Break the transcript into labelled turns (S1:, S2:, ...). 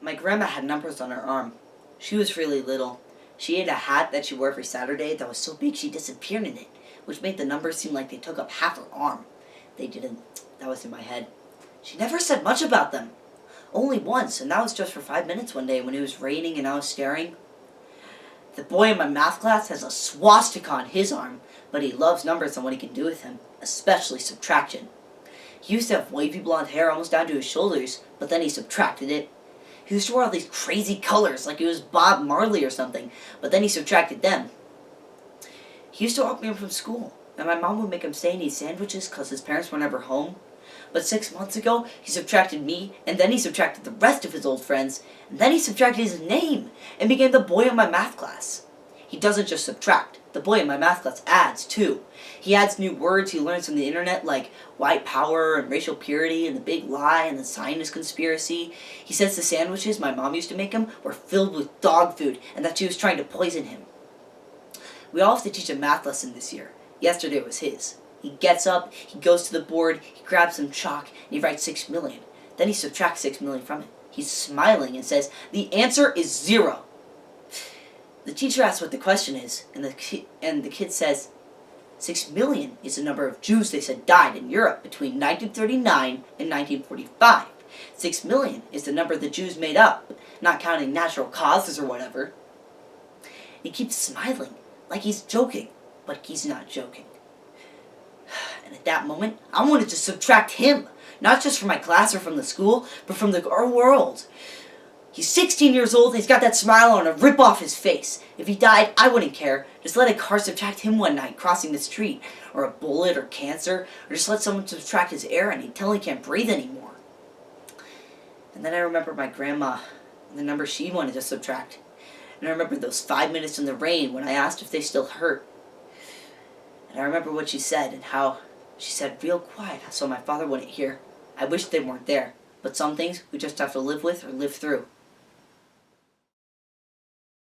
S1: My grandma had numbers on her arm. She was really little. She had a hat that she wore every Saturday that was so big she disappeared in it, which made the numbers seem like they took up half her arm. They didn't. That was in my head. She never said much about them. Only once, and that was just for 5 minutes one day when it was raining and I was staring. The boy in my math class has a swastika on his arm, but he loves numbers and what he can do with them, especially subtraction. He used to have wavy blonde hair almost down to his shoulders, but then he subtracted it. He used to wear all these crazy colors like he was Bob Marley or something, but then he subtracted them. He used to walk me home from school, and my mom would make him stay and eat sandwiches because his parents were never home. But 6 months ago, he subtracted me, and then he subtracted the rest of his old friends, and then he subtracted his name, and became the boy in my math class. He doesn't just subtract. The boy in my math class adds, too. He adds new words he learns from the internet, like white power and racial purity and the big lie and the Zionist conspiracy. He says the sandwiches my mom used to make him were filled with dog food, and that she was trying to poison him. We all have to teach a math lesson this year. Yesterday was his. He gets up, he goes to the board, he grabs some chalk, and he writes 6 million. Then he subtracts 6 million from it. He's smiling and says, "The answer is 0. The teacher asks what the question is, and the kid says, 6 million is the number of Jews they said died in Europe between 1939 and 1945. 6 million is the number the Jews made up, not counting natural causes or whatever." He keeps smiling, like he's joking, but he's not joking. And at that moment, I wanted to subtract him, not just from my class or from the school, but from our world. He's 16 years old and he's got that smile on a rip off his face. If he died, I wouldn't care. Just let a car subtract him one night crossing the street, or a bullet or cancer, or just let someone subtract his air and he'd tell he can't breathe anymore. And then I remember my grandma and the number she wanted to subtract. And I remember those 5 minutes in the rain when I asked if they still hurt. And I remember what she said and how she said real quiet so my father wouldn't hear, "I wish they weren't there, but some things we just have to live with or live through."